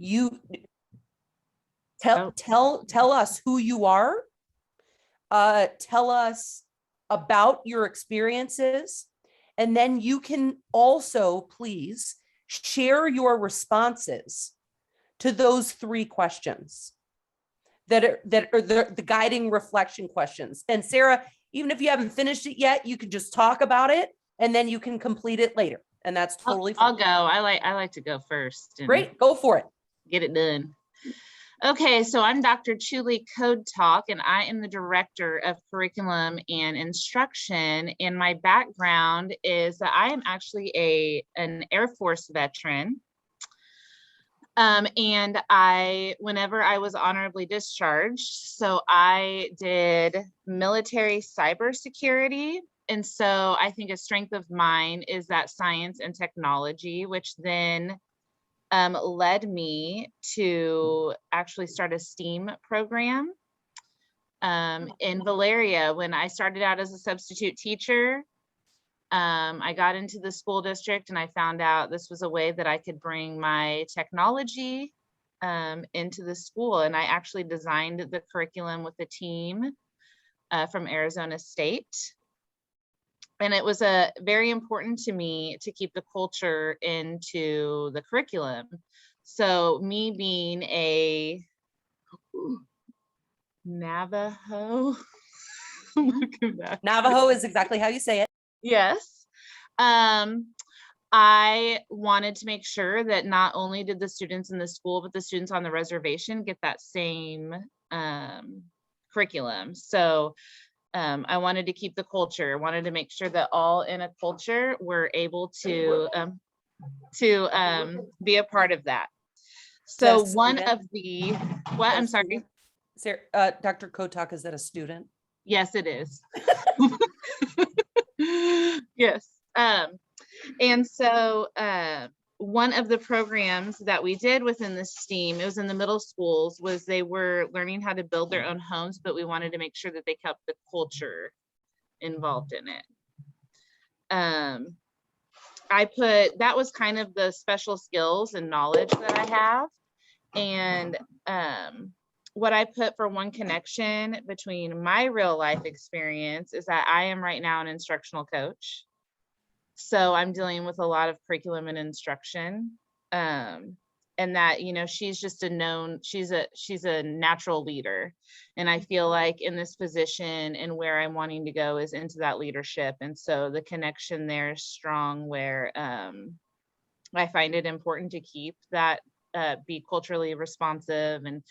you tell us who you are. Tell us about your experiences. And then you can also please share your responses to those 3 questions that are the guiding reflection questions. And Sarah, even if you haven't finished it yet, you can just talk about it and then you can complete it later. And that's totally fine. I'll go. I like to go first. Great, go for it. Get it done. Okay, so I'm Dr. Julie Code Talk, and I am the Director of Curriculum and Instruction. And my background is that I am actually an Air Force veteran. And whenever I was honorably discharged, so I did military cybersecurity. And so I think a strength of mine is that science and technology, which then led me to actually start a STEAM program in Valeria. When I started out as a substitute teacher, I got into the school district and I found out this was a way that I could bring my technology into the school. And I actually designed the curriculum with a team from Arizona State. And it was very important to me to keep the culture into the curriculum. So me being a Navajo. Navajo is exactly how you say it. Yes. I wanted to make sure that not only did the students in the school, but the students on the reservation get that same curriculum. So I wanted to keep the culture, wanted to make sure that all in a culture were able to be a part of that. So one of the, what, I'm sorry. Sarah, Dr. Kotak, is that a student? Yes, it is. Yes. And so one of the programs that we did within the STEAM, it was in the middle schools, was they were learning how to build their own homes, but we wanted to make sure that they kept the culture involved in it. That was kind of the special skills and knowledge that I have. And what I put for one connection between my real life experience is that I am right now an instructional coach. So I'm dealing with a lot of curriculum and instruction. And that, you know, she's just she's a natural leader. And I feel like in this position and where I'm wanting to go is into that leadership. And so the connection there is strong, where I find it important to keep that, be culturally responsive and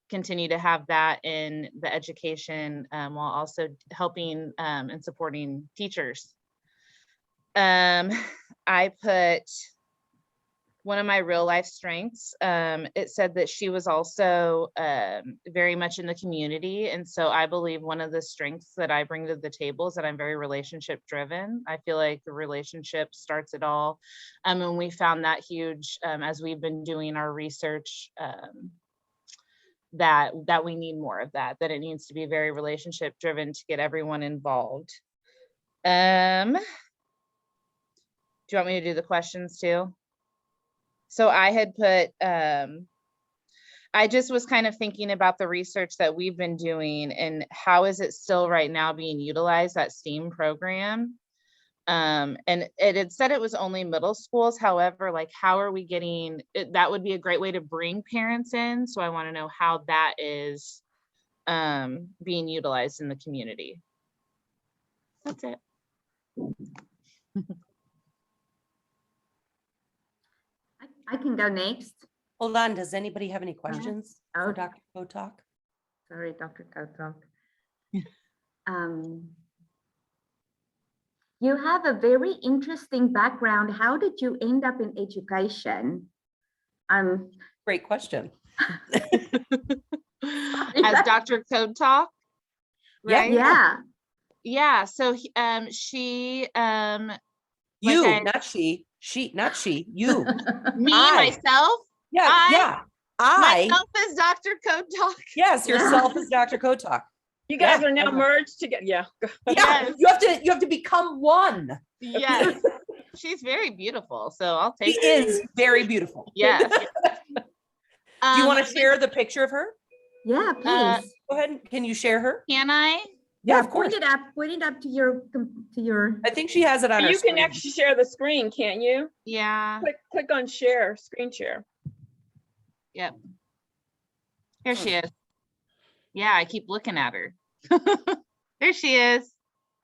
continue to have that in the education, while also helping and supporting teachers. I put one of my real life strengths. It said that she was also very much in the community. And so I believe one of the strengths that I bring to the table is that I'm very relationship driven. I feel like the relationship starts it all. And we found that huge as we've been doing our research, that we need more of that it needs to be very relationship driven to get everyone involved. Do you want me to do the questions too? So I had put, I just was kind of thinking about the research that we've been doing and how is it still right now being utilized, that STEAM program. And it had said it was only middle schools. However, like, how are we getting it? That would be a great way to bring parents in. So I want to know how that is being utilized in the community. That's it. I can go next. Hold on, does anybody have any questions Oh, for Dr. Kotak? sorry, Dr. Kotak. You have a very interesting background. How did you end up in education? Great question. As Dr. Code Talk, right? Yeah. Yeah. So she, You, like not she, you. me, I. myself. Yeah. Myself is Dr. Code Talk. Yes, yourself is Dr. Kotak. You guys are now merged together. Yeah. Yeah, you have to become one. Yes. She's very beautiful. So I'll take She is very beautiful. Yes. Do you want to share the picture of her? Yeah, please. Go ahead. Can you share her? Can I? Yeah, of course. Point it up to your, I think she has it on her You can screen. actually share the screen, can't you? Yeah. Click on share, screen share. Yep. Here she is. Yeah, I keep looking at her. There she is.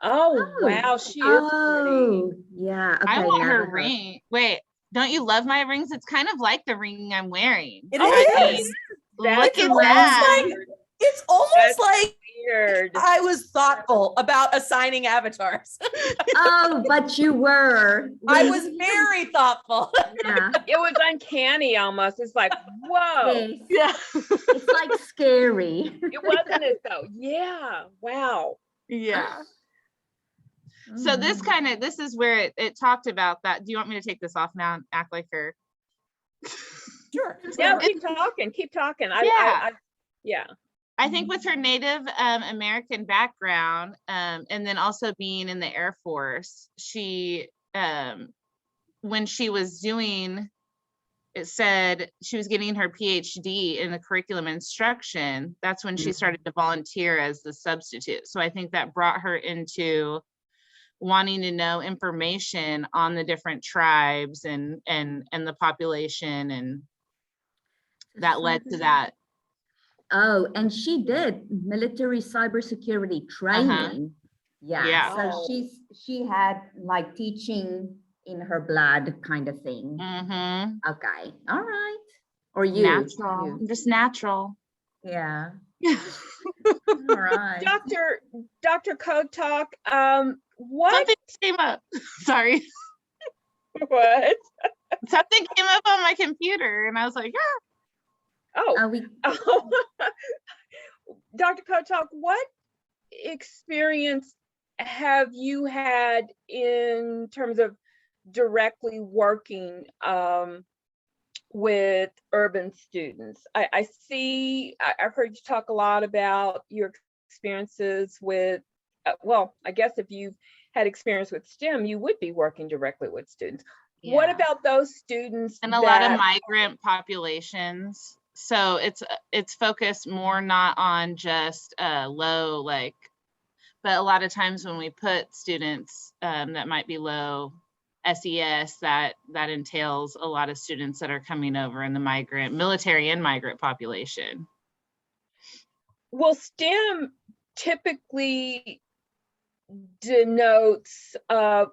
Oh, Oh. wow, she is pretty. Oh, yeah. Okay, I want now her to ring. Wait, don't you love my rings? It's kind of like the ring I'm wearing. It Oh, is. Look That's at almost that. like- It's almost That's like weird. I was thoughtful about assigning avatars. Oh, but you were. I was very thoughtful. Yeah. It was uncanny almost. It's like, whoa. Yes. Yeah. It's like scary. It wasn't it though? Yeah. Wow. Yeah. So this is where it talked about that. Do you want me to take this off now and act like her? Sure. Yeah, It- keep talking. Keep talking. Yeah. I think with her Native American background, and then also being in the Air Force, she, when she was doing, it said she was getting her PhD in the curriculum instruction. That's when she started to volunteer as the substitute. So I think that brought her into wanting to know information on the different tribes and the population, and that led to that. Oh, and she did military cybersecurity training. Yeah. Yeah. So she had like teaching in her blood kind of thing. Mm-hmm. Okay. All right. Or you. Natural. you. I'm just natural. Yeah. All right. Dr. Code Talk, what? Something came up. Sorry. What? Something came up on my computer and I was like, yeah. Oh, We Dr. Code Talk, what experience have you had in terms of directly working with urban students? I've heard you talk a lot about your experiences with, well, I guess if you've had experience with STEM, you would be working directly with students. What Yeah. about those students And a lot of that- migrant populations. So it's focused more not on just low, like, but a lot of times when we put students that might be low SES, that entails a lot of students that are coming over in the migrant, military and migrant population. Well, STEM typically denotes, how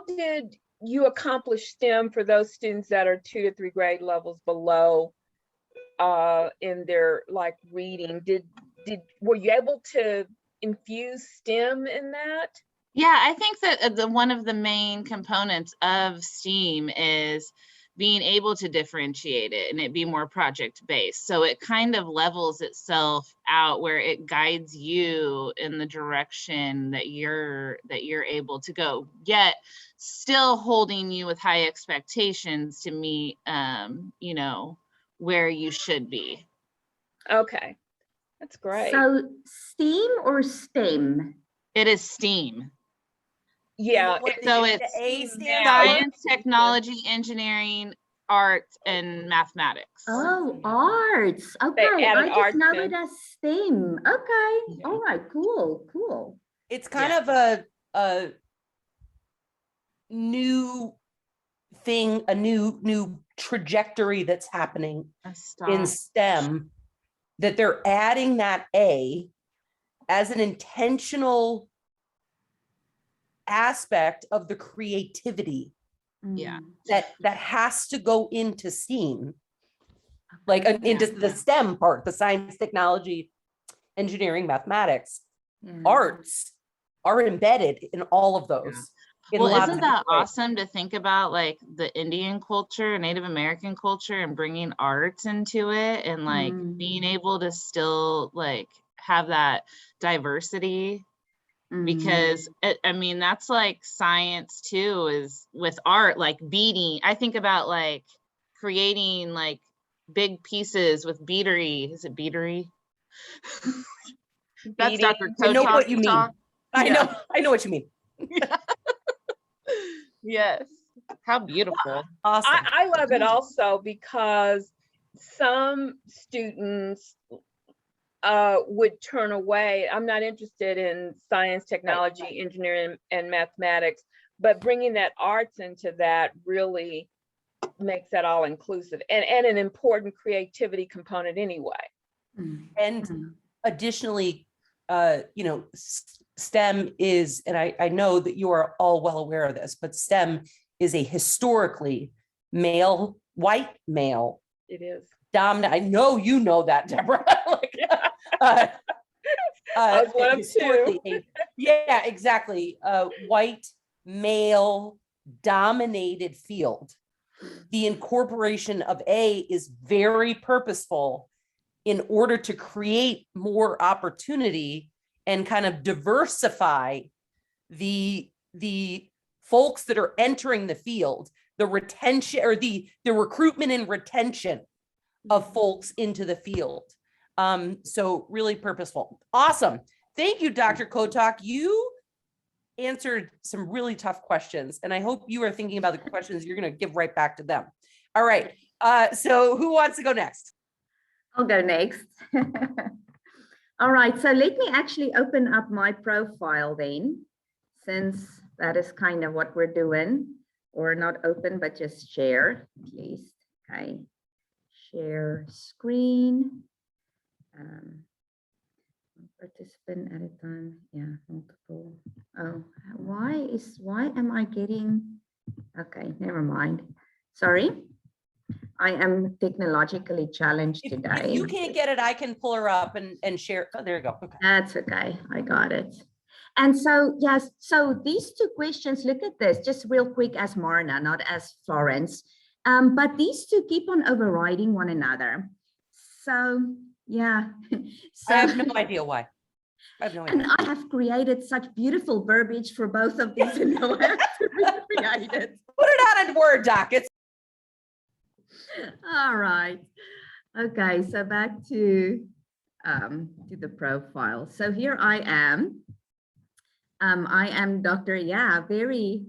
did you accomplish STEM for those students that are 2 to 3 grade levels below in their like reading? Were you able to infuse STEM in that? Yeah, I think that one of the main components of STEAM is being able to differentiate it and it be more project based. So it kind of levels itself out where it guides you in the direction that you're able to go, yet still holding you with high expectations to meet, you know, where you should be. Okay, that's great. so STEAM or STEM? It is STEAM. Yeah, So the it's A stands for? science, technology, engineering, arts, and mathematics. Oh, arts. Okay. added I just arts know in. it as STEM. Okay. Yeah. All right. Cool. It's kind of a new thing, a new trajectory that's happening in STEM, that they're adding that A as an intentional aspect of the creativity Yeah. Mm. that has to go into STEAM, like into the Yeah. STEM part, the science, technology, engineering, mathematics, Yeah. arts are embedded in all of those. in Well, lots isn't of that different ways. awesome to think about, like the Indian culture, Native American culture, and bringing arts into it, and like being able to still like have that diversity? Because I mean, that's like science too, is with art, like beading. I think about like creating like big pieces with beadery. Is it beadery? That's Beading. Dr. I know Kotok what you mean. talk. I know what you mean. Yes. How beautiful. Awesome. I love it also because some students would turn away. I'm not interested in science, technology, engineering, and mathematics, but bringing that arts into that really makes that all inclusive and an important creativity component anyway. And additionally, you know, STEM is, and I know that you are all well aware of this, but STEM is a historically male, white male It is. dominant. I know you know that, Deborah. Like, I was one of two. historically yeah, exactly. White male dominated field. The incorporation of A is very purposeful in order to create more opportunity and kind of diversify the folks that are entering the field, the retention or the recruitment and retention of folks into the field. So really purposeful. Awesome. Thank you, Dr. Kotak. You answered some really tough questions, and I hope you are thinking about the questions you're going to give right back to them. All right. So who wants to go next? I'll go next. All right, so let me actually open up my profile then, since that is kind of what we're doing, or not open, but just share, please. Okay, share screen. Participant at a time, yeah, multiple. Oh, why am I getting, okay, never mind. Sorry. I am technologically challenged If today. you can't get it, I can pull her up and share. Oh, there you go. Okay. That's okay. I got it. And so, yes, so these two questions, look at this, just real quick as Marna, not as Florence. But these two keep on overriding one another. So, yeah. So, I have no idea why. I have no idea. and I have created such beautiful verbiage for both of these and no have to recreate it. Put it out in Word doc. It's All right. Okay, so back to the profile. So here I am. I am Dr. Yeah, very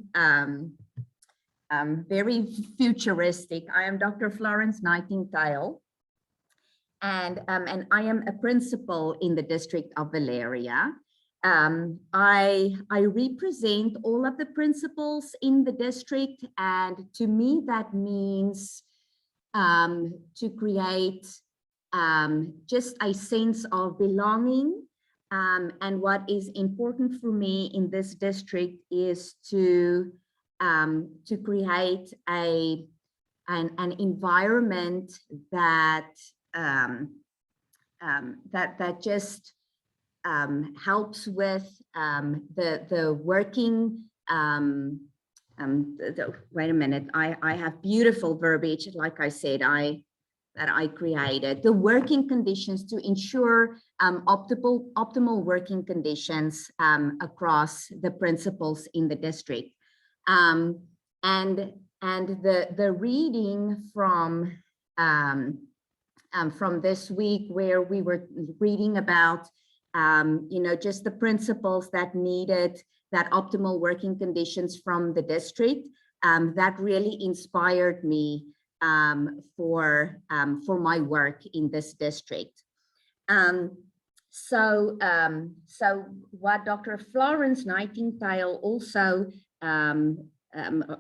futuristic. I am Dr. Florence Nightingale, and I am a principal in the District of Valeria. I represent all of the principals in the district, and to me that means to create just a sense of belonging. And what is important for me in this district is to create an environment that that just helps with the working. Wait a minute, I have beautiful verbiage, like I said, that I created. The working conditions to ensure optimal working conditions across the principals in the district. And the reading from this week, where we were reading about just the principals that needed that optimal working conditions from the district, that really inspired me for my work in this district. So what Dr. Florence Nightingale also,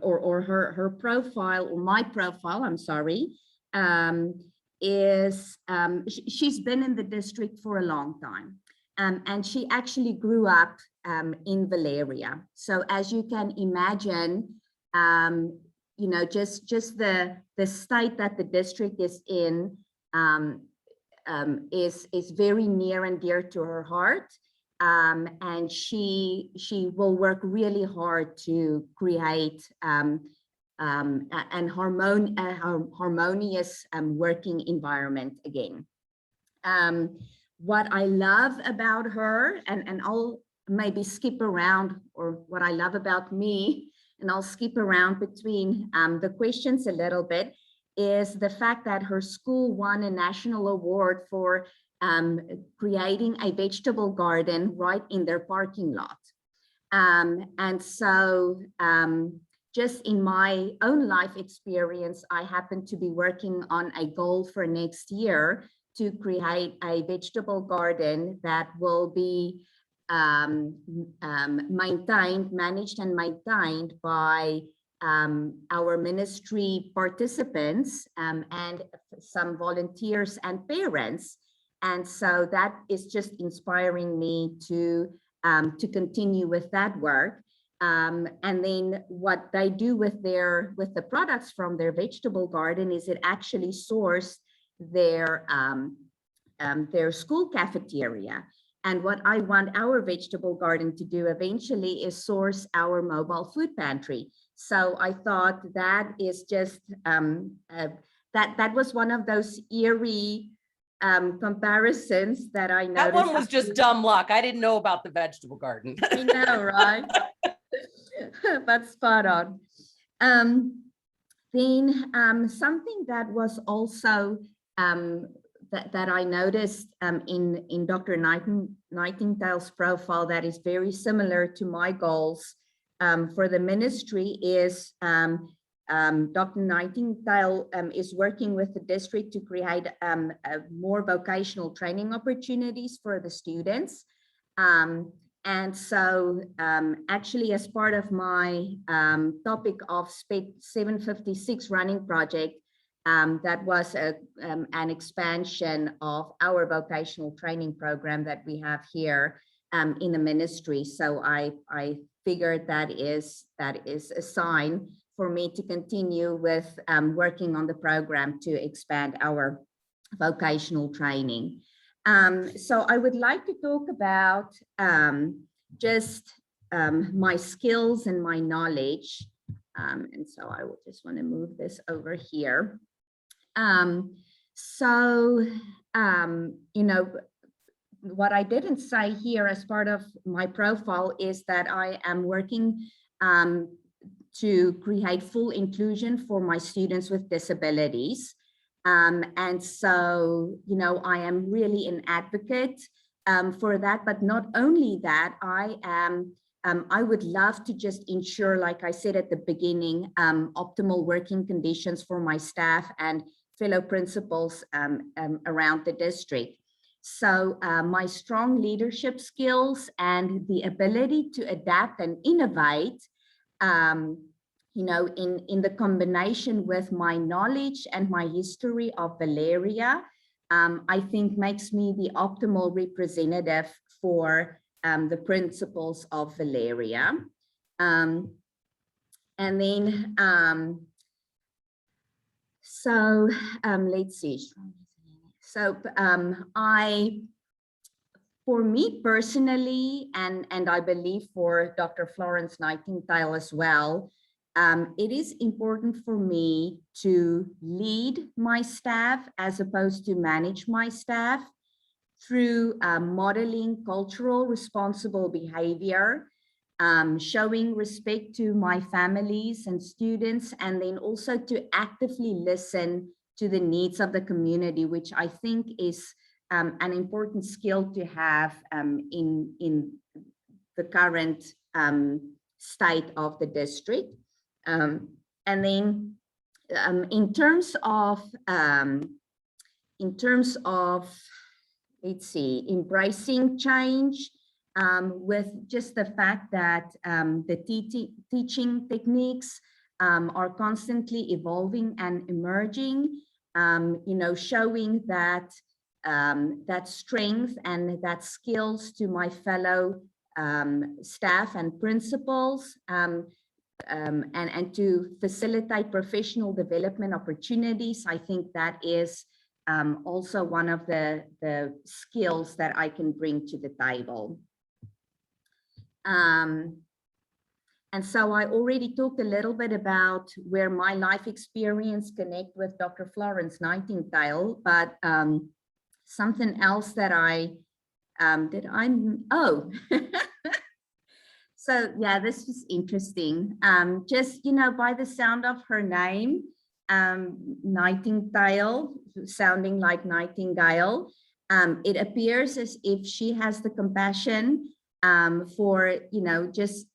or her profile, or my profile, I'm sorry, is she's been in the district for a long time. And she actually grew up in Valeria. So as you can imagine, just the state that the district is in is very near and dear to her heart. And she will work really hard to create an harmonious working environment again. What I love about her, and I'll maybe skip around, or what I love about me, and I'll skip around between the questions a little bit, is the fact that her school won a national award for creating a vegetable garden right in their parking lot. And so just in my own life experience, I happen to be working on a goal for next year to create a vegetable garden that will be managed and maintained by our ministry participants and some volunteers and parents. And so that is just inspiring me to continue with that work. And then what they do with the products from their vegetable garden is it actually source their school cafeteria. And what I want our vegetable garden to do eventually is source our mobile food pantry. So I thought that is just that was one of those eerie comparisons that I noticed. That one was just dumb luck. I didn't know about the vegetable garden. I know, right? But spot on. Then something that was also that I noticed in Dr. Nightingale's profile that is very similar to my goals for the ministry is Dr. Nightingale is working with the district to create more vocational training opportunities for the students. And so actually, as part of my topic of SPEC 756 running project, that was an expansion of our vocational training program that we have here in the ministry. So I figured that is a sign for me to continue with working on the program to expand our vocational training. So I would like to talk about just my skills and my knowledge. And so I will just want to move this over here. You know, what I didn't say here as part of my profile is that I am working to create full inclusion for my students with disabilities. And so, you know, I am really an advocate for that, but not only that, I would love to just ensure, like I said at the beginning, optimal working conditions for my staff and fellow principals around the district. So my strong leadership skills and the ability to adapt and innovate, you know, in the combination with my knowledge and my history of Valeria, I think makes me the optimal representative for the principles of Valeria. And then, let's see. So for me personally, and I believe for Dr. Florence Nightingale as well, it is important for me to lead my staff as opposed to manage my staff through modeling cultural responsible behavior, showing respect to my families and students, and then also to actively listen to the needs of the community, which I think is an important skill to have in the current state of the district. And then in terms of let's see, embracing change with just the fact that the teaching techniques are constantly evolving and emerging, you know, showing that that strength and that skills to my fellow staff and principals, and to facilitate professional development opportunities. I think that is also one of the skills that I can bring to the table. And so I already talked a little bit about where my life experience connect with Dr. Florence Nightingale, but something else that so yeah, this is interesting. Just, you know, by the sound of her name, Nightingale, sounding like nightingale, it appears as if she has the compassion for, you know, just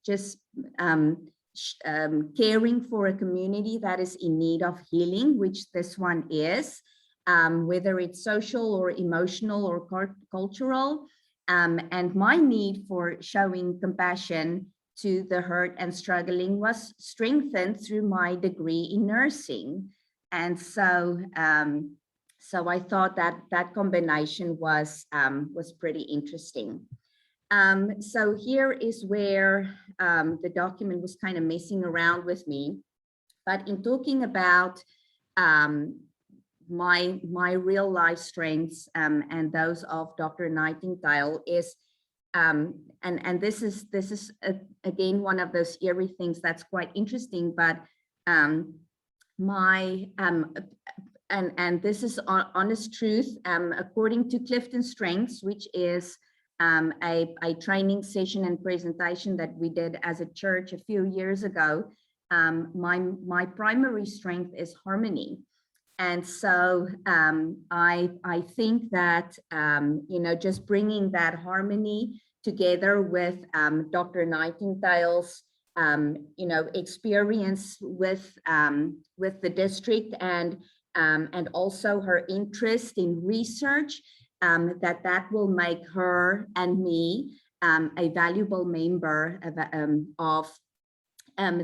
caring for a community that is in need of healing, which this one is, whether it's social or emotional or cultural, and my need for showing compassion to the hurt and struggling was strengthened through my degree in nursing. And so, so I thought that that combination was pretty interesting. So here is where the document was kind of messing around with me. But in talking about my real life strengths and those of Dr. Nightingale is, and this is again one of those eerie things that's quite interesting, but and this is honest truth, according to Clifton Strengths, which is a training session and presentation that we did as a church a few years ago. My primary strength is harmony. And so I think that, you know, just bringing that harmony together with Dr. Nightingale's, you know, experience with the district and also her interest in research, that will make her and me a valuable member of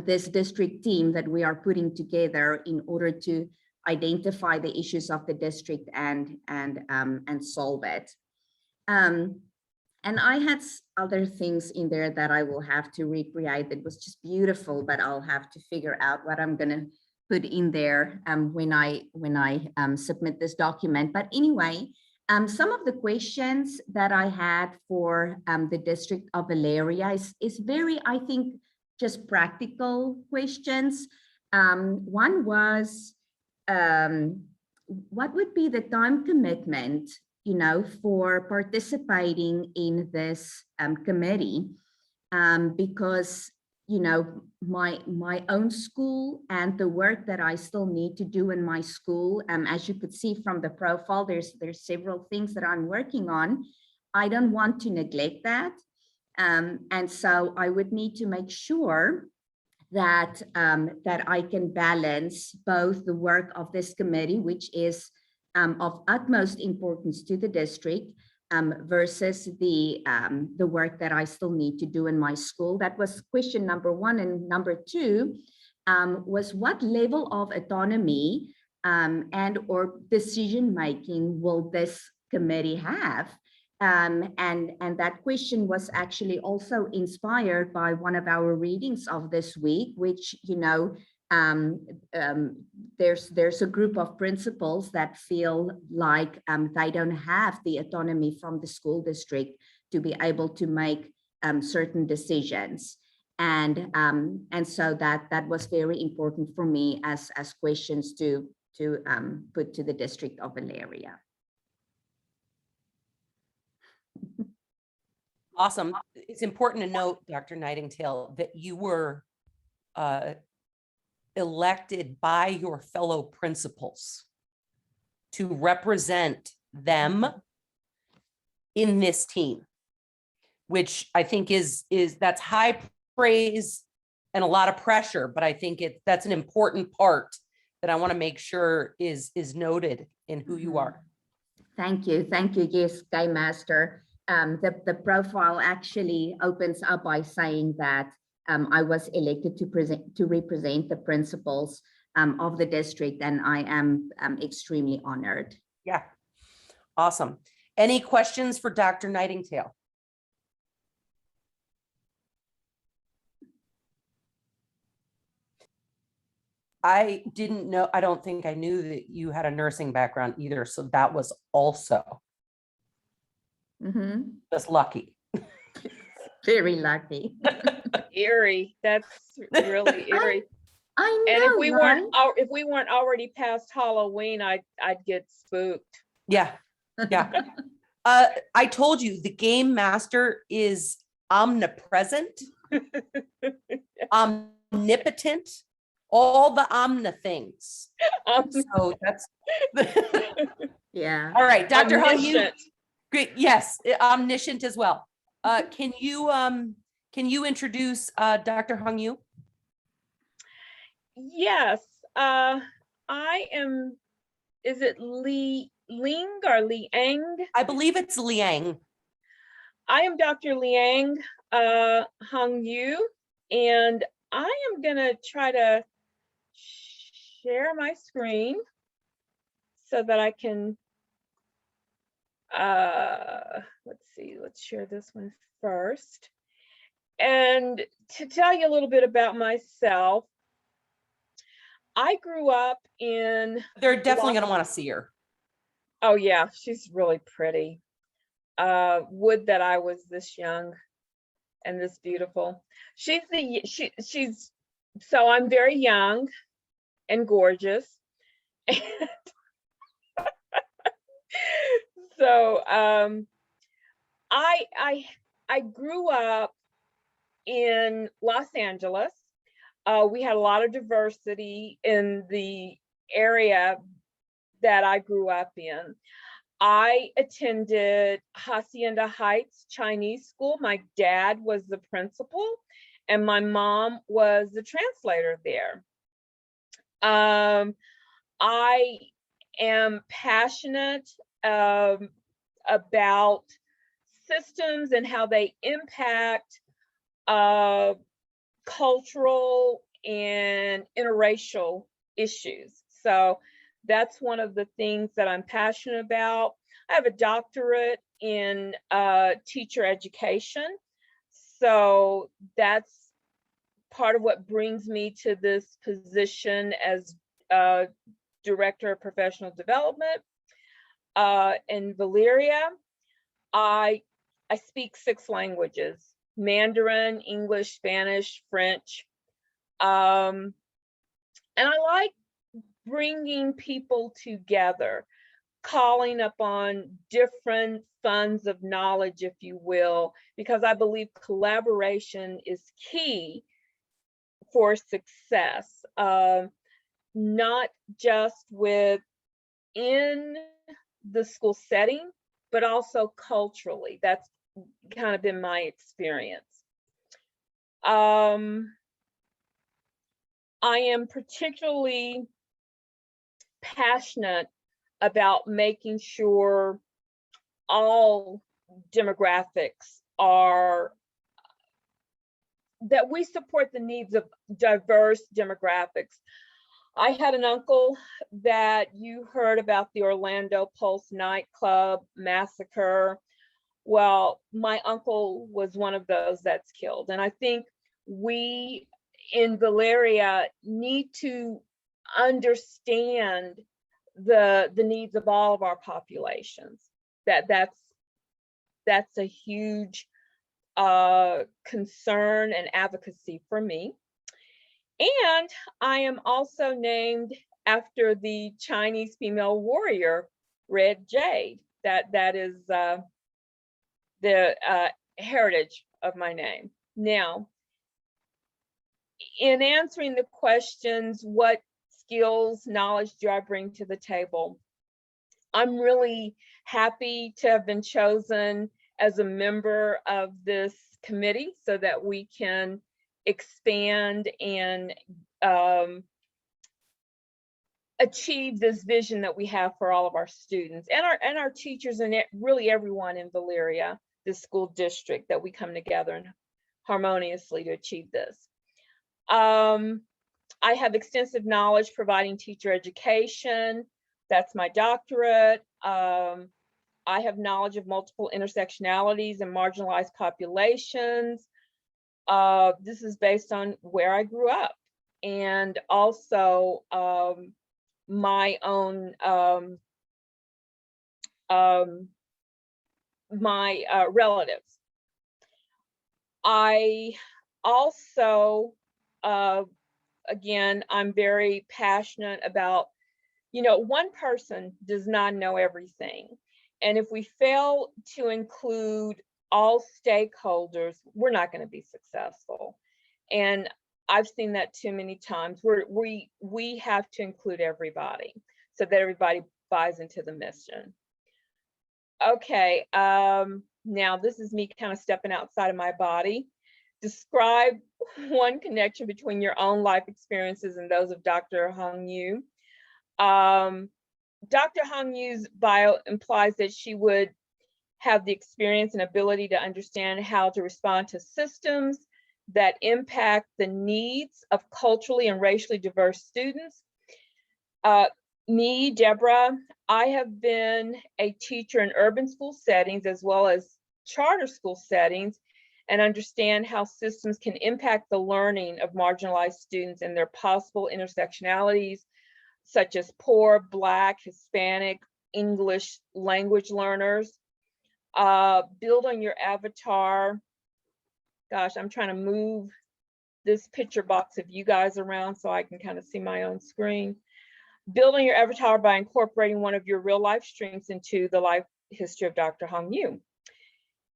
this district team that we are putting together in order to identify the issues of the district and solve it. And I had other things in there that I will have to recreate. It was just beautiful, but I'll have to figure out what I'm gonna put in there when I submit this document. But anyway, some of the questions that I had for the District of Valeria is very, I think, just practical questions. One was, what would be the time commitment, you know, for participating in this committee? Because, you know, my own school and the work that I still need to do in my school, as you could see from the profile, there's several things that I'm working on. I don't want to neglect that. And so I would need to make sure that that I can balance both the work of this committee, which is of utmost importance to the district, versus the work that I still need to do in my school. That was question number one. And number two was, what level of autonomy and or decision making will this committee have? And that question was actually also inspired by one of our readings of this week, which, you know, there's a group of principals that feel like they don't have the autonomy from the school district to be able to make certain decisions. And so that was very important for me as questions to put to the District of Valeria. Awesome. It's important to note, Dr. Nightingale, that you were elected by your fellow principals to represent them in this team, which I think is that's high praise and a lot of pressure, but I think that's an important part that I want to make sure is noted in who you are. Thank you. Yes, Game Master. The profile actually opens up by saying that I was elected to represent the principals of the district, and I am extremely honored. Yeah, awesome. Any questions for Dr. Nightingale? I didn't know, I don't think I knew that you had a nursing background either, so that was also just lucky. Very lucky. Eerie. That's really eerie. I know. And if we right? weren't already past Halloween, I'd get spooked. Yeah, yeah. I told you the game master is omnipresent, omnipotent, all the omni things. So that's Yeah. all right, Dr. Hung, you Omniscient. great. Yes, omniscient as well. Can you introduce Dr. Hung Yu? Yes, I am, is it Ling or Liang? I believe it's Liang. I am Dr. Liang Hong Yu, and I am gonna try to share my screen so that I can, let's see, let's share this one first. And to tell you a little bit about myself, I grew up in, They're definitely going to want to see her. oh yeah, she's really pretty. Would that I was this young and this beautiful. She's so I'm very young and gorgeous. So I grew up in Los Angeles. We had a lot of diversity in the area that I grew up in. I attended Hacienda Heights Chinese School. My dad was the principal and my mom was the translator there. I am passionate about systems and how they impact cultural and interracial issues. So that's one of the things that I'm passionate about. I have a doctorate in teacher education. So that's part of what brings me to this position as Director of Professional Development. In Valeria, I speak 6 languages: Mandarin, English, Spanish, French. And I like bringing people together, calling upon different funds of knowledge, if you will, because I believe collaboration is key for success, not just within the school setting, but also culturally. That's kind of been my experience. I am particularly passionate about making sure all demographics are, that we support the needs of diverse demographics. I had an uncle that you heard about, the Orlando Pulse nightclub massacre. Well, my uncle was one of those that's killed. And I think we in Valeria need to understand the needs of all of our populations. That's a huge concern and advocacy for me. And I am also named after the Chinese female warrior, Red Jade. That is the heritage of my name. Now, in answering the questions, what skills, knowledge do I bring to the table? I'm really happy to have been chosen as a member of this committee so that we can expand and achieve this vision that we have for all of our students and our teachers and really everyone in Valeria, the school district, that we come together and harmoniously to achieve this. I have extensive knowledge providing teacher education. That's my doctorate. I have knowledge of multiple intersectionalities and marginalized populations. This is based on where I grew up and also my own relatives. I also, again, I'm very passionate about, one person does not know everything. And if we fail to include all stakeholders, we're not going to be successful. And I've seen that too many times where we have to include everybody so that everybody buys into the mission. Okay, now this is me kind of stepping outside of my body. describe one connection between your own life experiences and those of Dr. Hong Yu. Dr. Hong Yu's bio implies that she would have the experience and ability to understand how to respond to systems that impact the needs of culturally and racially diverse students. Me, Deborah, I have been a teacher in urban school settings as well as charter school settings, and understand how systems can impact the learning of marginalized students and their possible intersectionalities, such as poor, Black, Hispanic, English language learners. Build on your avatar. Gosh, I'm trying to move this picture box of you guys around so I can kind of see my own screen. Build on your avatar by incorporating one of your real life strengths into the life history of Dr. Hong Yu.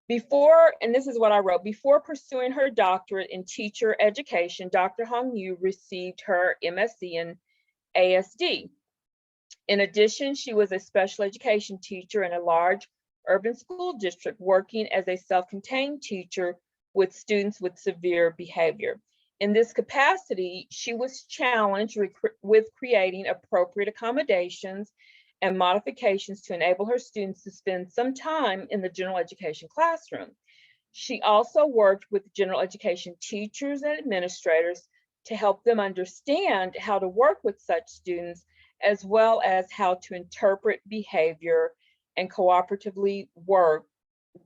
Before, and this is what I wrote, before pursuing her doctorate in teacher education, Dr. Hong Yu received her MSc in ASD. In addition, she was a special education teacher in a large urban school district, working as a self-contained teacher with students with severe behavior. In this capacity, she was challenged with creating appropriate accommodations and modifications to enable her students to spend some time in the general education classroom. She also worked with general education teachers and administrators to help them understand how to work with such students, as well as how to interpret behavior and cooperatively work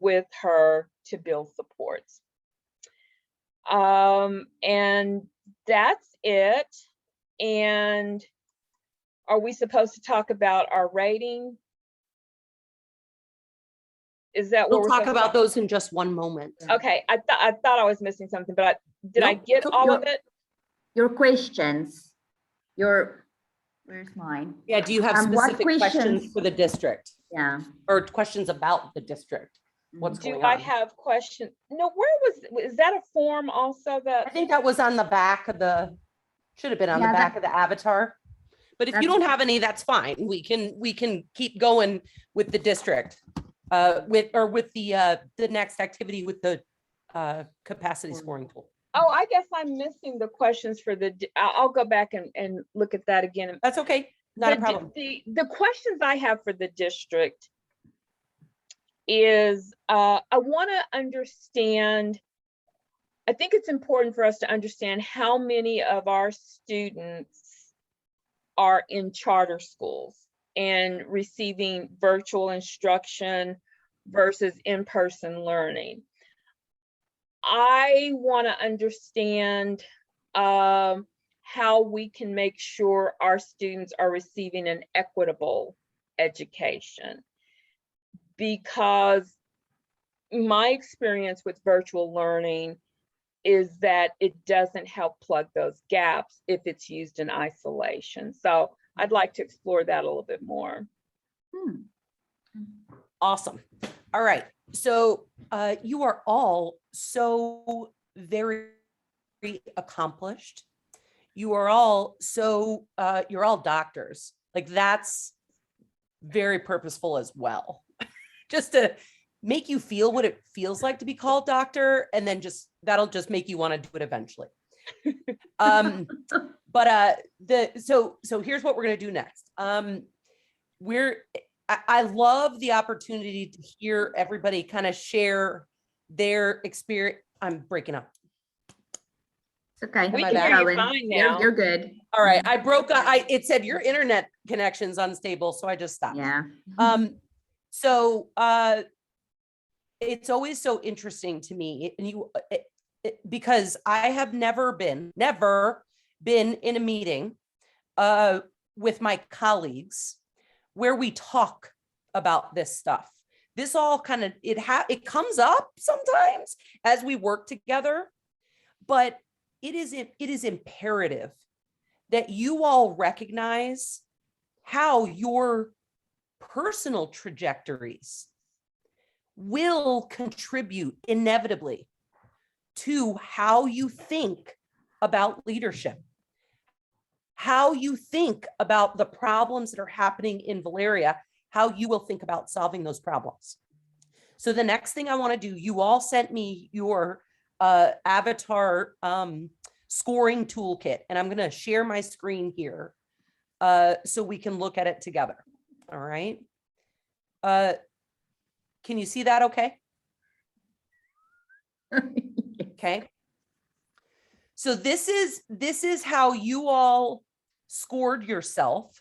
with her to build supports. And that's it. And are we supposed to talk about our rating? Is that what We'll we're talk supposed about those in just one moment. to? Okay, I thought I was missing something, but did I Nope. get So all of it? Your questions, where's mine? Yeah, do you have What specific questions questions? for the district Yeah. or questions about the district? What's Do going I on? have questions? No, is that a form also I that? think that was on the back of should have been on the Yeah, back of the avatar. But if you don't have any, that's fine. We can keep going with the district, with the next activity with the capacity scoring tool. Oh, I guess I'm missing the questions for I'll go back and look at that again. That's okay, not a The- problem. The questions I have for the district is, I want to understand, I think it's important for us to understand how many of our students are in charter schools and receiving virtual instruction versus in-person learning. I want to understand how we can make sure our students are receiving an equitable education, because my experience with virtual learning is that it doesn't help plug those gaps if it's used in isolation. So I'd like to explore that a little bit more. Awesome. All right. So you are all so very accomplished. You are all so you're all doctors. Like, that's very purposeful as well. Just to make you feel what it feels like to be called doctor, and then that'll just make you want to do it eventually. But so here's what we're going to do next. I love the opportunity to hear everybody kind of share their experience. I'm breaking up. It's okay. We can hear you Going. fine now. You're good. All right, I broke. It said your internet connection's unstable, so I just stopped. Yeah. So it's always so interesting to me, and because I have never been in a meeting with my colleagues where we talk about this stuff. This all kind of, it comes up sometimes as we work together, but it is imperative that you all recognize how your personal trajectories will contribute inevitably to how you think about leadership, how you think about the problems that are happening in Valeria, how you will think about solving those problems. So the next thing I want to do, you all sent me your avatar scoring toolkit, and I'm going to share my screen here so we can look at it together. All right. Can you see that okay? Okay. So this is how you all scored yourselves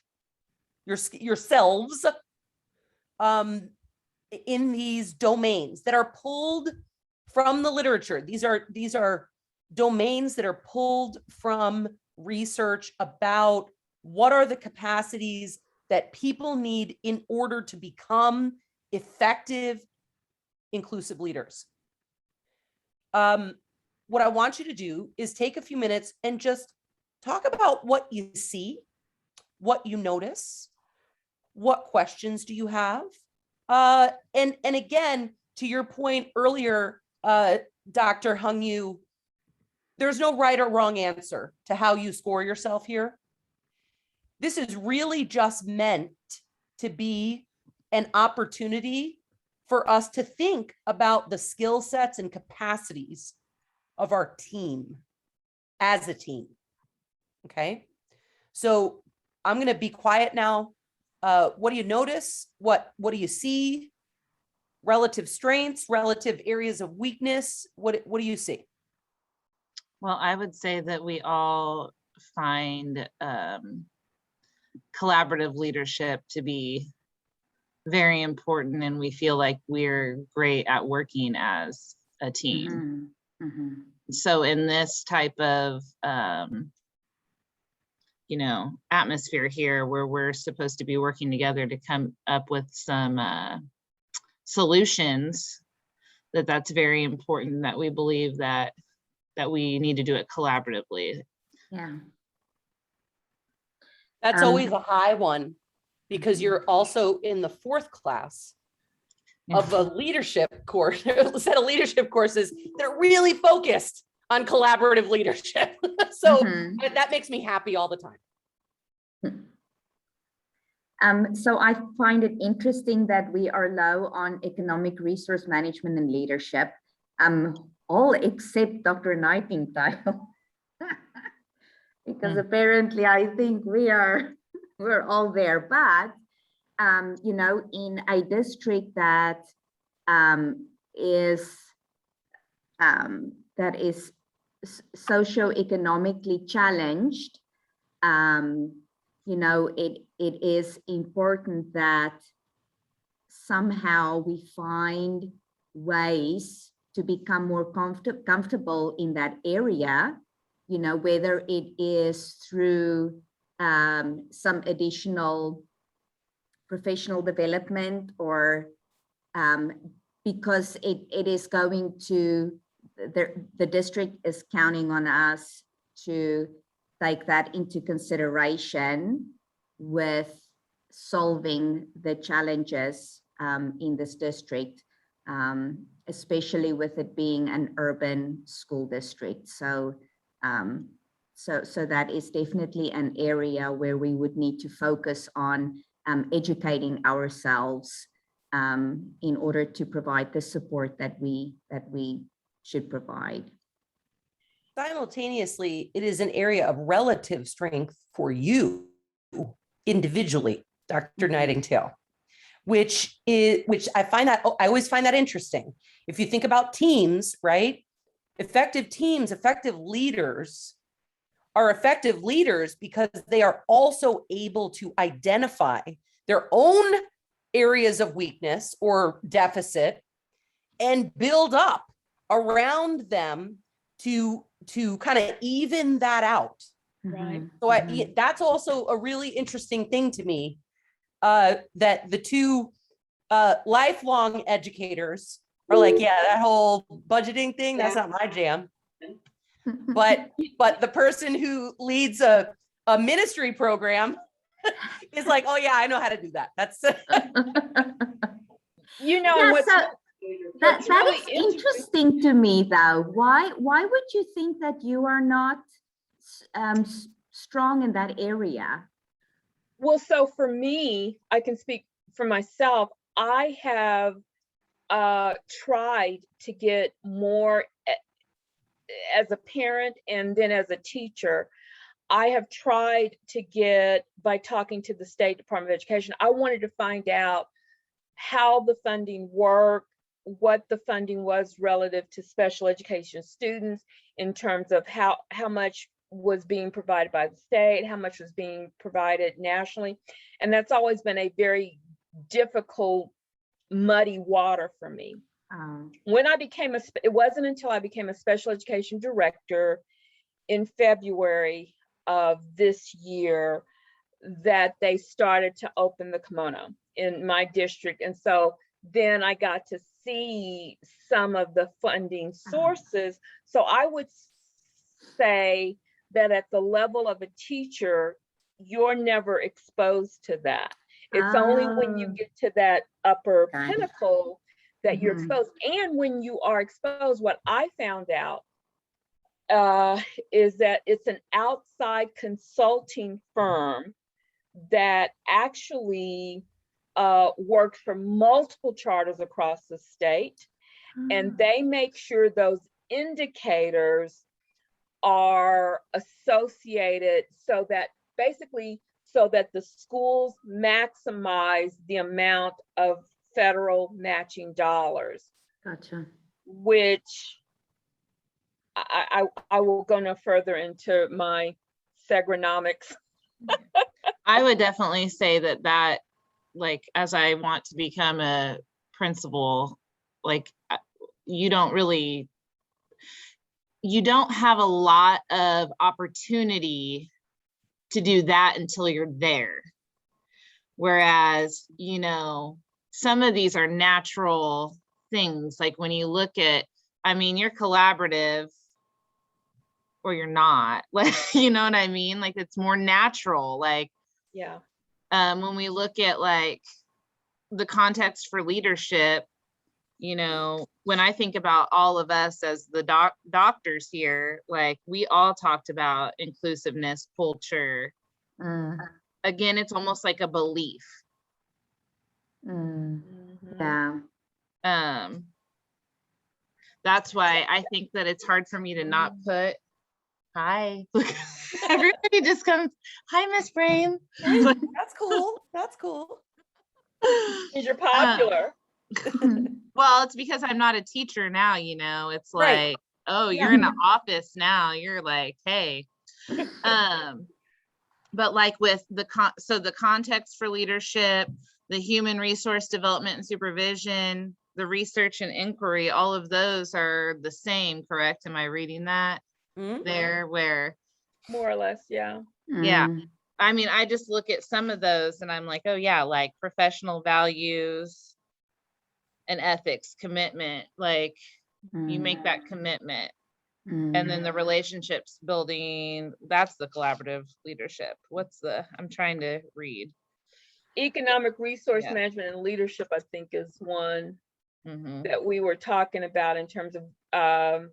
in these domains that are pulled from the literature. These are domains that are pulled from research about what are the capacities that people need in order to become effective, inclusive leaders. What I want you to do is take a few minutes and just talk about what you see, what you notice, what questions do you have? And again, to your point earlier, Dr. Hung Yu, there's no right or wrong answer to how you score yourself here. This is really just meant to be an opportunity for us to think about the skill sets and capacities of our team as a team. Okay. So I'm going to be quiet now. What do you notice? What do you see? Relative strengths, relative areas of weakness. What do you see? Well, I would say that we all find collaborative leadership to be very important, and we feel like we're great at working as a team. So in this type of atmosphere here, where we're supposed to be working together to come up with some solutions, that's very important, that we believe that we need to do it collaboratively. Yeah. That's always a high one, because you're also in the 4th class of a leadership course, a set of leadership courses that are really focused on collaborative leadership. So that makes me happy all the time. So I find it interesting that we are low on economic resource management and leadership, all except Dr. Nightingale, because apparently I think we're all there. But in a district that is socioeconomically challenged, it is important that somehow we find ways to become more comfortable in that area, whether it is through some additional professional development, or because it is going to, the district is counting on us to take that into consideration with solving the challenges in this district, especially with it being an urban school district. So that is definitely an area where we would need to focus on educating ourselves in order to provide the support that we should provide. Simultaneously, it is an area of relative strength for you individually, Dr. Nightingale, which I always find that interesting. If you think about teams, right? Effective teams, effective leaders are effective leaders because they are also able to identify their own areas of weakness or deficit and build up around them to kind of even that out. Right. So that's also a really interesting thing to me, that the two lifelong educators are like, yeah, that whole budgeting thing, that's not my jam. But the person who leads a ministry program is like, oh yeah, I know how to do that. That's That is interesting to me, though. Why would you think that you are not strong in that area? Well, so for me, I can speak for myself. I have tried to get more as a parent and then as a teacher, I have tried to get, by talking to the State Department of Education, I wanted to find out how the funding worked, what the funding was relative to special education students in terms of how much was being provided by the state, how much was being provided nationally. And that's always been a very difficult, muddy water for me. When I became it wasn't until I became a special education director in February of this year that they started to open the kimono in my district. And so then I got to see some of the funding sources. So I would say that at the level of a teacher, you're never exposed to that. It's only when you get to that upper Got it. pinnacle that you're Mhm. exposed. And when you are exposed, what I found out is that it's an outside consulting firm that actually works for multiple charters across the state. And they make sure those indicators are associated so that basically so that the schools maximize the amount of federal matching dollars, Gotcha. which I will go no further into my segronomics. I would definitely say that like, as I want to become a principal, like you don't have a lot of opportunity to do that until you're there. Whereas, you know, some of these are natural things. Like when you look at, I mean, you're collaborative or you're not, like, you know what I mean? Like it's more natural. Like, Yeah. when we look at like the context for leadership, you know, when I think about all of us as the doctors here, like we all talked about inclusiveness, culture. Again, it's almost like a belief. Yeah. That's why I think that it's hard for me to not put, hi, everybody just comes, hi, Miss Frame. That's cool. That's cool. Because you're popular. Well, it's because I'm not a teacher now, you know, it's Right. like, oh, Yeah. you're in the office now. You're like, hey. But like with the context for leadership, the human resource development and supervision, the research and inquiry, all of those are the same, correct? Am I reading that Mhm. there where, More or less, yeah. yeah. I mean, I just look at some of those and I'm like, oh yeah, like professional values and ethics, commitment, like you make that commitment. And then the relationships building, that's the collaborative leadership. I'm trying to read. Economic resource Yeah. management and leadership, I think, is one Mhm. that we were talking about in terms of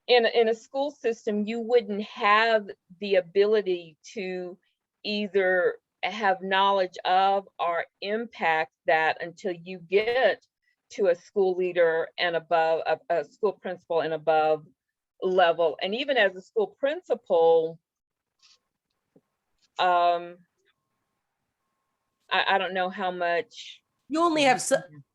in a school system, you wouldn't have the ability to either have knowledge of or impact that until you get to a school leader and above, a school principal and above level. And even as a school principal, I don't know how much. You only have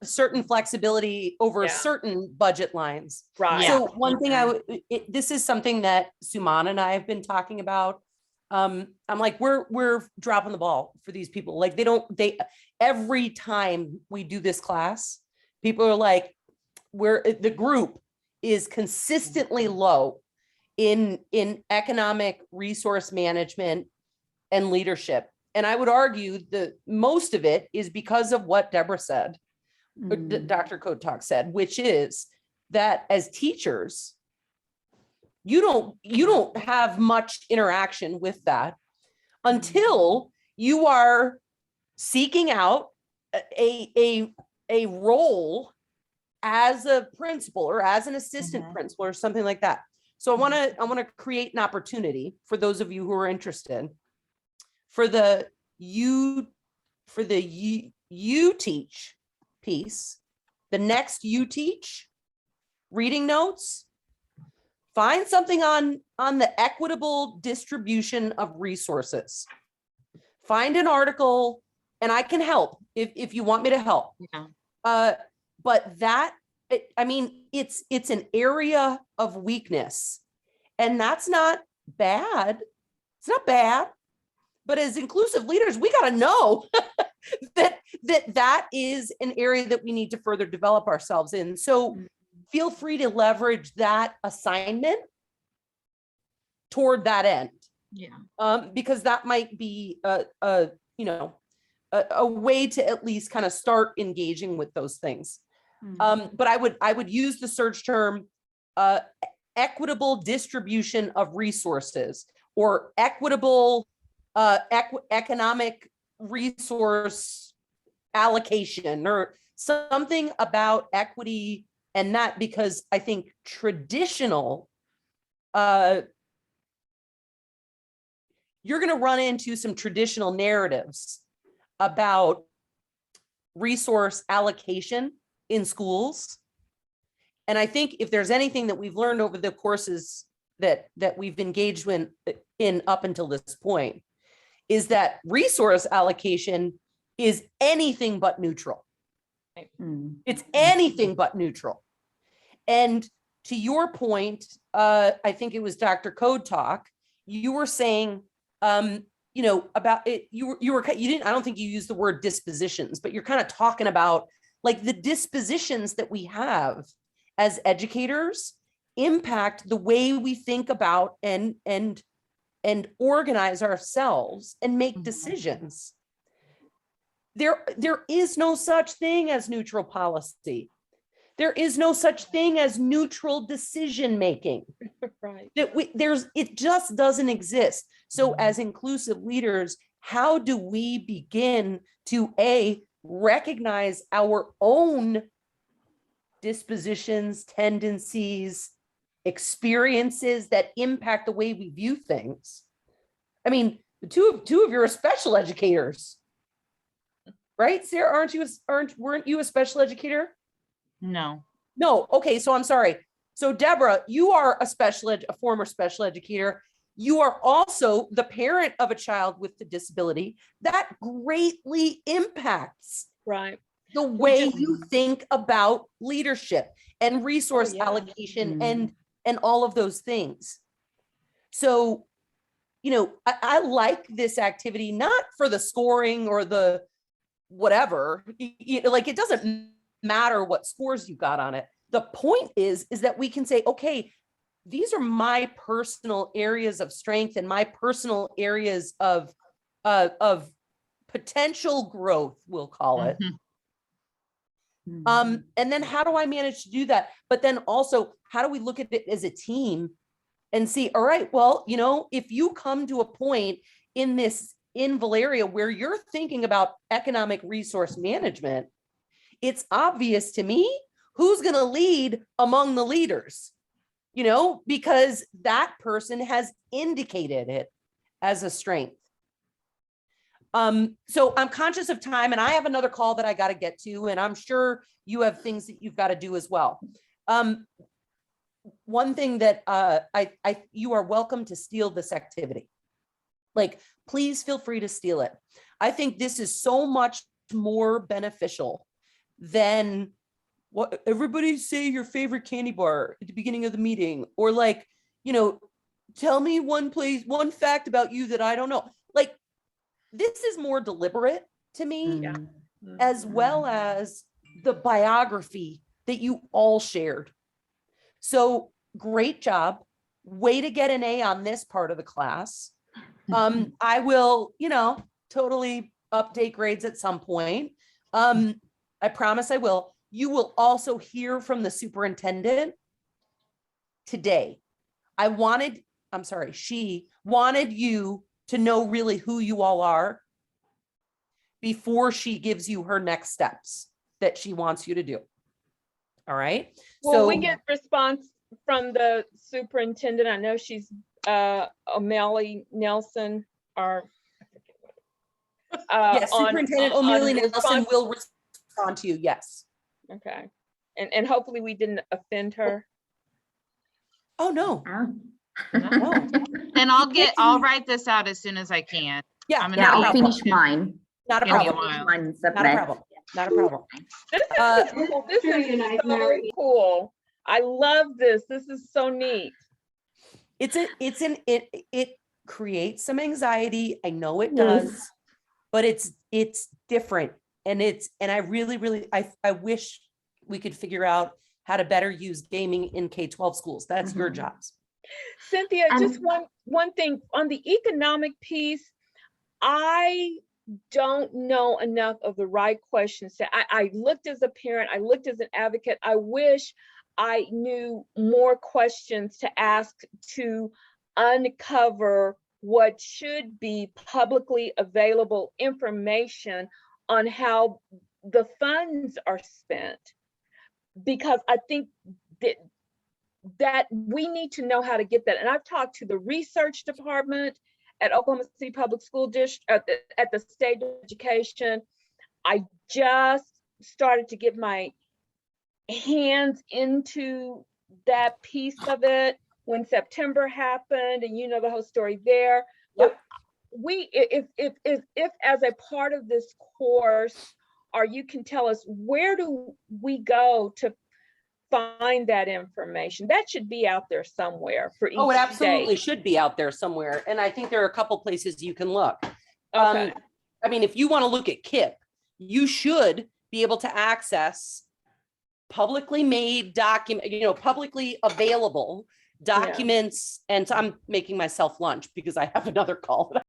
certain flexibility over Yeah. certain budget lines. Right. So one thing this is something that Suman and I have been talking about. I'm like, we're dropping the ball for these people. Like every time we do this class, people are like, the group is consistently low in economic resource management and leadership. And I would argue that most of it is because of what Deborah said, or Dr. Kotak said, which is that as teachers, you don't have much interaction with that until you are seeking out a role as a principal or as an assistant principal or something like that. So I want to create an opportunity for those of you who are interested for the you teach piece, the next you teach reading notes. Find something on the equitable distribution of resources. Find an article, and I can help if you want me to help. Yeah. But that, I mean, it's an area of weakness, and that's not bad. It's not bad. But as inclusive leaders, we got to know that is an area that we need to further develop ourselves in. So feel free to leverage that assignment toward that end. Yeah. Because that might be you know, a way to at least kind of start engaging with those things. But I would use the search term equitable distribution of resources, or equitable economic resource allocation, or something about equity and that, because I think traditional, you're going to run into some traditional narratives about resource allocation in schools. And I think if there's anything that we've learned over the courses that we've engaged in up until this point, is that resource allocation is anything but neutral. It's anything but neutral. And to your point, I think it was Dr. Code Talk, you were saying, you know, about it, you didn't, I don't think you used the word dispositions, but you're kind of talking about like the dispositions that we have as educators impact the way we think about and organize ourselves and make decisions. There is no such thing as neutral policy. There is no such thing as neutral decision making. Right. It just doesn't exist. So as inclusive leaders, how do we begin to recognize our own dispositions, tendencies, experiences that impact the way we view things? I mean, two of you are special educators, right? Sarah, weren't you a special educator? No. No. Okay. So I'm sorry. So Deborah, you are a former special educator. You are also the parent of a child with a disability. That greatly impacts Right. the way you think about leadership and resource yeah. allocation and all of those things. So, you know, I like this activity, not for the scoring or the whatever, like it doesn't matter what scores you got on it. The point is that we can say, okay, these are my personal areas of strength and my personal areas of potential growth, we'll call it. And then how do I manage to do that? But then also, how do we look at it as a team and see, all right, well, you know, if you come to a point in Valeria where you're thinking about economic resource management, it's obvious to me who's going to lead among the leaders, you know, because that person has indicated it as a strength. So I'm conscious of time and I have another call that I got to get to, and I'm sure you have things that you've got to do as well. One thing that you are welcome to steal this activity. Like, please feel free to steal it. I think this is so much more beneficial than what everybody say your favorite candy bar at the beginning of the meeting, or like, you know, tell me one fact about you that I don't know. Like, this is more deliberate to me, as well as the biography that you all shared. So great job. Way to get an A on this part of the class. I will, you know, totally update grades at some point. I promise I will. You will also hear from the superintendent today. She wanted you to know really who you all are before she gives you her next steps that she wants you to do. All right. Will we get response from the superintendent? I know she's O'Malley Nelson, or yes, Superintendent O'Malley Nelson will respond to you. Yes. Okay. And hopefully we didn't offend her. Oh, no. Oh. No. And I'll can't I'll do- write this out as soon as I can. Yeah, I'm gonna Yeah, not a I'll problem. finish mine. Not a Give me a problem. while. Mine and Not a submit. problem. Not a problem. This Uh, is cool. This is so cool. I love this. This is so neat. It creates some anxiety. I know it Yes. does, but it's different. And I really, I wish we could figure out how to better use gaming in K-12 schools. That's your Mhm. jobs. Cynthia, And- just one thing on the economic piece, I don't know enough of the right questions. I looked as a parent, I looked as an advocate. I wish I knew more questions to ask to uncover what should be publicly available information on how the funds are spent. Because I think that we need to know how to get that. And I've talked to the research department at Oklahoma City Public School District, at the State of Education. I just started to get my hands into that piece of it when September happened, and you know the whole story there. But if as a part of this course, or you can tell us, where do we go to find that information? That should be out there somewhere for each Oh, it absolutely state. should be out there somewhere. And I think there are a couple places you can look. Okay. I mean, if you want to look at KIPP, you should be able to access publicly made document, publicly available documents. And so I'm making myself lunch because I have another call that